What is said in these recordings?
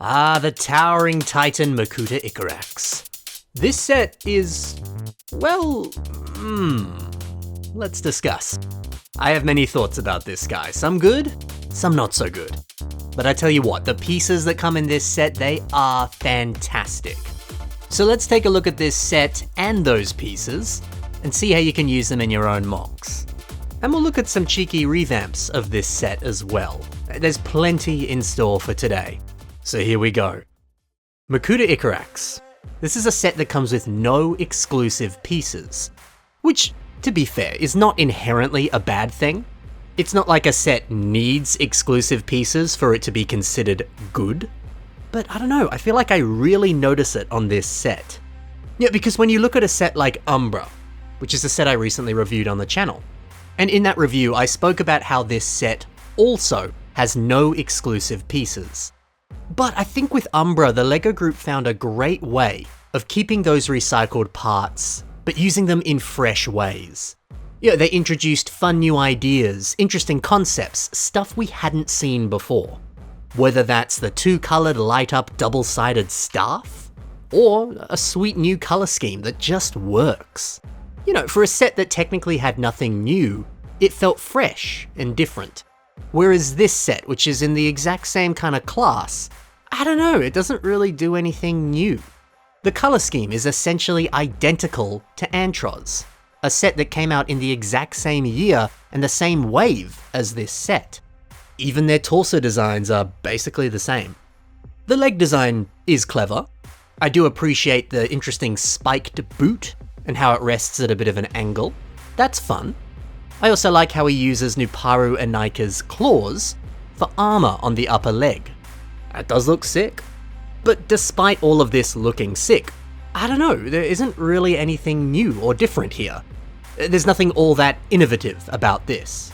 Ah, the towering titan Makuta Icarax. This set is, well, let's discuss. I have many thoughts about this guy, some good, some not so good. But I tell you what, the pieces that come in this set, they are fantastic. So let's take a look at this set and those pieces, and see how you can use them in your own MOCs. And we'll look at some cheeky revamps of this set as well. There's plenty in store for today. So here we go. Makuta Icarax. This is a set that comes with no exclusive pieces, which, to be fair, is not inherently a bad thing. It's not like a set needs exclusive pieces for it to be considered good. But I don't know, I feel like I really notice it on this set. Yeah, because when you look at a set like Umbra, which is a set I recently reviewed on the channel, and in that review I spoke about how this set also has no exclusive pieces. But I think with Umbra, the LEGO group found a great way of keeping those recycled parts, but using them in fresh ways. Yeah, they introduced fun new ideas, interesting concepts, stuff we hadn't seen before. Whether that's the two-coloured light-up double-sided staff, or a sweet new colour scheme that just works. You know, for a set that technically had nothing new, it felt fresh and different. Whereas this set, which is in the exact same kind of class, I don't know, it doesn't really do anything new. The colour scheme is essentially identical to Antros, a set that came out in the exact same year and the same wave as this set. Even their torso designs are basically the same. The leg design is clever. I do appreciate the interesting spiked boot and how it rests at a bit of an angle. That's fun. I also like how he uses Nuparu and Naika's claws for armor on the upper leg. That does look sick. But despite all of this looking sick, I don't know, there isn't really anything new or different here. There's nothing all that innovative about this.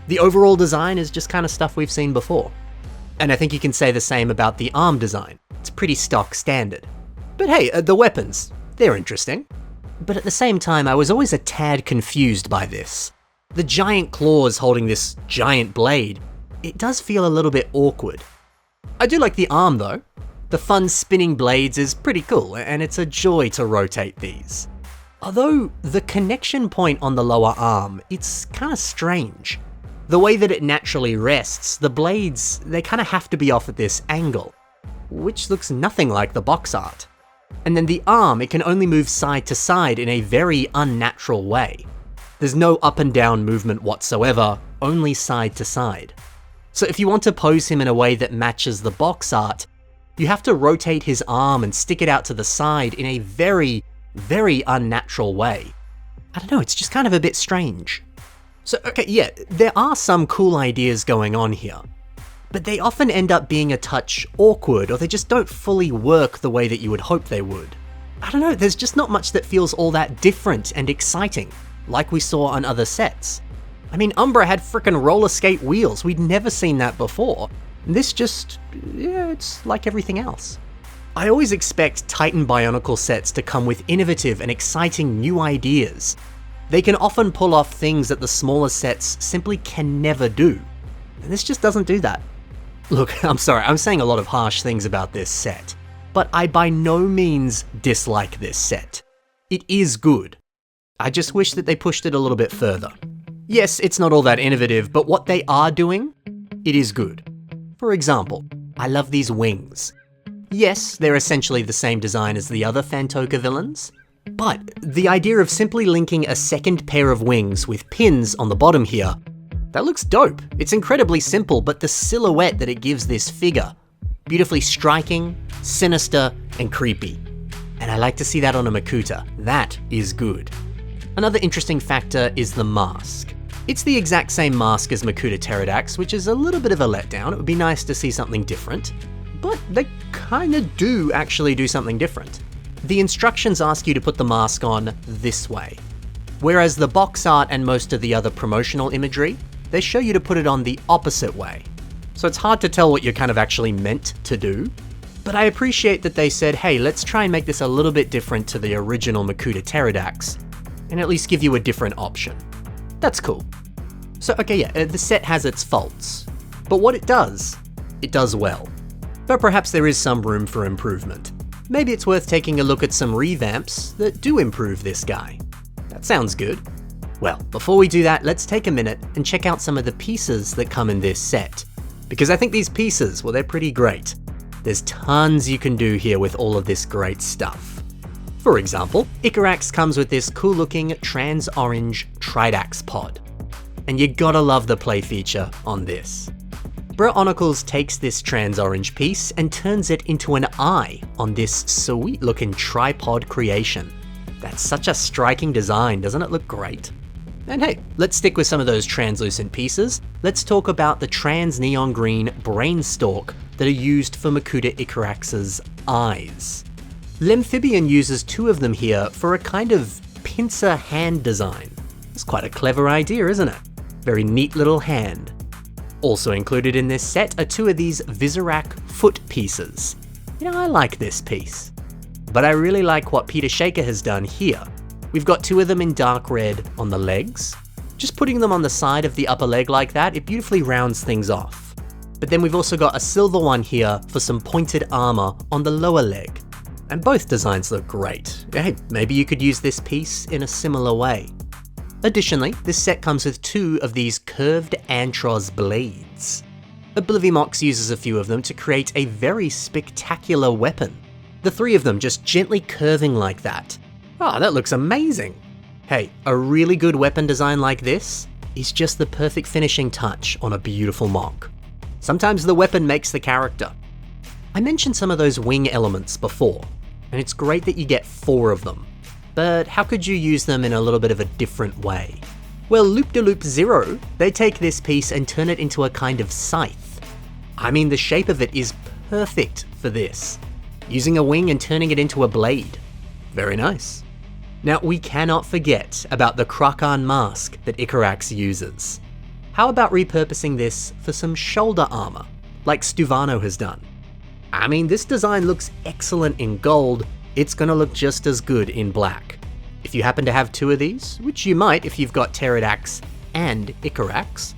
The overall design is just kind of stuff we've seen before. And I think you can say the same about the arm design. It's pretty stock standard. But hey, the weapons, they're interesting. But at the same time, I was always a tad confused by this. The giant claws holding this giant blade, it does feel a little bit awkward. I do like the arm though. The fun spinning blades is pretty cool, and it's a joy to rotate these. Although, the connection point on the lower arm, it's kinda strange. The way that it naturally rests, the blades, they kinda have to be off at this angle, which looks nothing like the box art. And then the arm, it can only move side to side in a very unnatural way. There's no up and down movement whatsoever, only side to side. So if you want to pose him in a way that matches the box art, you have to rotate his arm and stick it out to the side in a very, very unnatural way. I don't know, it's just kind of a bit strange. So okay, yeah, there are some cool ideas going on here, but they often end up being a touch awkward, or they just don't fully work the way that you would hope they would. I don't know, there's just not much that feels all that different and exciting, like we saw on other sets. I mean, Umbra had frickin' roller skate wheels, we'd never seen that before. This just, yeah, it's like everything else. I always expect Titan Bionicle sets to come with innovative and exciting new ideas. They can often pull off things that the smaller sets simply can never do. And this just doesn't do that. Look, I'm sorry, I'm saying a lot of harsh things about this set, but I by no means dislike this set. It is good. I just wish that they pushed it a little bit further. Yes, it's not all that innovative, but what they are doing, it is good. For example, I love these wings. Yes, they're essentially the same design as the other Fantoka villains, but the idea of simply linking a second pair of wings with pins on the bottom here, that looks dope. It's incredibly simple, but the silhouette that it gives this figure, beautifully striking, sinister, and creepy. And I like to see that on a Makuta. That is good. Another interesting factor is the mask. It's the exact same mask as Makuta Icarax, which is a little bit of a letdown. It would be nice to see something different, but they kinda do actually do something different. The instructions ask you to put the mask on this way, whereas the box art and most of the other promotional imagery, they show you to put it on the opposite way. So it's hard to tell what you're kind of actually meant to do, but I appreciate that they said, hey, let's try and make this a little bit different to the original Makuta Icarax, and at least give you a different option. That's cool. So okay, yeah, the set has its faults, but what it does well. but perhaps there is some room for improvement. Maybe it's worth taking a look at some revamps that do improve this guy. That sounds good. Well, before we do that, let's take a minute and check out some of the pieces that come in this set. Because I think these pieces, well, they're pretty great. There's tons you can do here with all of this great stuff. For example, Icarax comes with this cool looking trans-orange Tridax pod. And you gotta love the play feature on this. Bionicles takes this trans-orange piece and turns it into an eye on this sweet looking tripod creation. That's such a striking design, doesn't it look great? And hey, let's stick with some of those translucent pieces. Let's talk about the trans neon green brainstalk that are used for Makuta Icarax's eyes. Lemphibien uses 2 of them here for a kind of pincer hand design. It's quite a clever idea, isn't it? Very neat little hand. Also included in this set are 2 of these Visorak foot pieces. You know, I like this piece. But I really like what Peter Shaker has done here. We've got 2 of them in dark red on the legs. Just putting them on the side of the upper leg like that, it beautifully rounds things off. But then we've also got a silver one here for some pointed armor on the lower leg. And both designs look great. Hey, maybe you could use this piece in a similar way. Additionally, this set comes with 2 of these curved Antros blades. Oblivimox uses a few of them to create a very spectacular weapon. The 3 of them just gently curving like that. Oh, that looks amazing! Hey, a really good weapon design like this is just the perfect finishing touch on a beautiful mock. Sometimes the weapon makes the character. I mentioned some of those wing elements before, and it's great that you get 4 of them. But how could you use them in a little bit of a different way? Well, Loop de Loop Zero, they take this piece and turn it into a kind of scythe. I mean, the shape of it is perfect for this. Using a wing and turning it into a blade. Very nice. Now, we cannot forget about the Krakan mask that Icarax uses. How about repurposing this for some shoulder armor, like Stuvano has done? I mean, this design looks excellent in gold, it's gonna look just as good in black. If you happen to have 2 of these, which you might if you've got Pterodax and Icarax,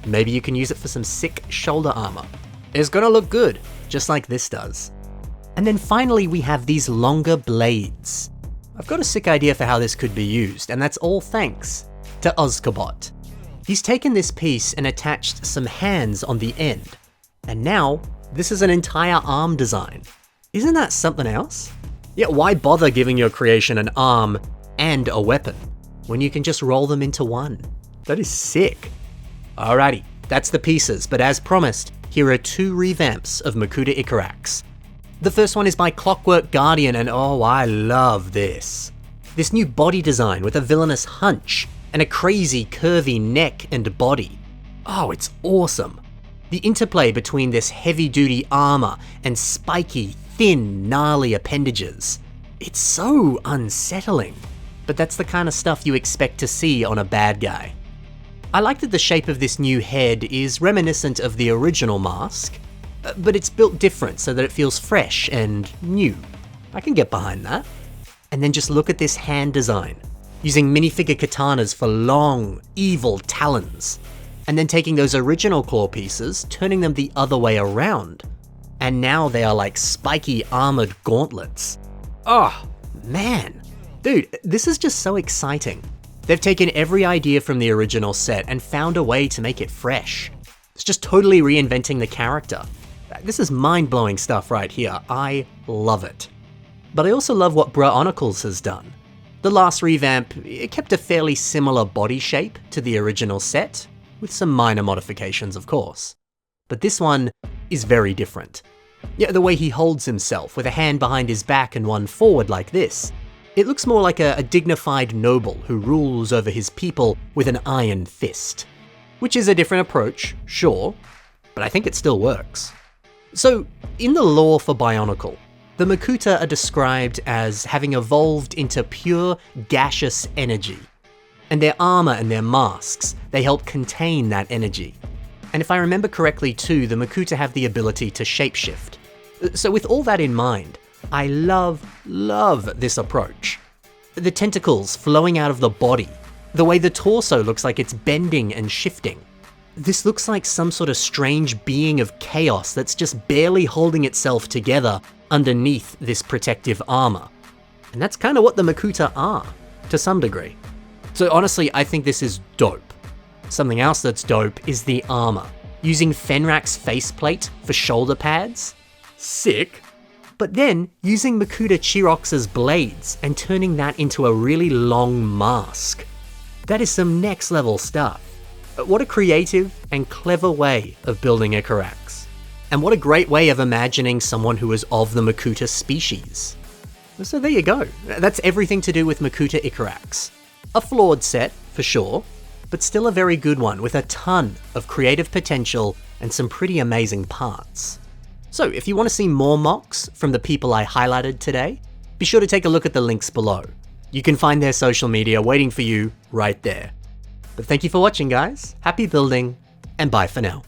maybe you can use it for some sick shoulder armor. It's gonna look good, just like this does. And then finally we have these longer blades. I've got a sick idea for how this could be used, and that's all thanks to Ozkabot. He's taken this piece and attached some hands on the end, and now this is an entire arm design. Isn't that something else? Yeah, why bother giving your creation an arm and a weapon when you can just roll them into one? That is sick. Alrighty, that's the pieces, but as promised, here are 2 revamps of Makuta Icarax. The first one is by Clockwork Guardian, and oh, I love this. This new body design with a villainous hunch and a crazy curvy neck and body. Oh, it's awesome. The interplay between this heavy-duty armor and spiky, thin, gnarly appendages. It's so unsettling, but that's the kind of stuff you expect to see on a bad guy. I like that the shape of this new head is reminiscent of the original mask, but it's built different so that it feels fresh and new. I can get behind that. And then just look at this hand design, using minifigure katanas for long, evil talons, and then taking those original claw pieces, turning them the other way around. And now they are like spiky armored gauntlets. Oh, man. Dude, this is just so exciting. They've taken every idea from the original set and found a way to make it fresh. It's just totally reinventing the character. This is mind-blowing stuff right here. I love it. But I also love what Bionicles has done. The last revamp, it kept a fairly similar body shape to the original set, with some minor modifications of course. But this one is very different. Yeah, the way he holds himself with a hand behind his back and one forward like this. It looks more like a dignified noble who rules over his people with an iron fist. Which is a different approach, sure, but I think it still works. So, in the lore for Bionicle, the Makuta are described as having evolved into pure gaseous energy. And their armor and their masks, they help contain that energy. And if I remember correctly too, the Makuta have the ability to shapeshift. So with all that in mind, I love this approach. The tentacles flowing out of the body, the way the torso looks like it's bending and shifting. This looks like some sort of strange being of chaos that's just barely holding itself together underneath this protective armor. And that's kind of what the Makuta are, to some degree. So honestly, I think this is dope. Something else that's dope is the armor. Using Fenrak's faceplate for shoulder pads? Sick. But then, using Makuta Icarax's blades and turning that into a really long mask. That is some next level stuff. What a creative and clever way of building Icarax. And what a great way of imagining someone who is of the Makuta species. So there you go. That's everything to do with Makuta Icarax. A flawed set, for sure, but still a very good one with a ton of creative potential and some pretty amazing parts. So if you want to see more MOCs from the people I highlighted today, be sure to take a look at the links below. You can find their social media waiting for you right there. But thank you for watching, guys. Happy building, and bye for now.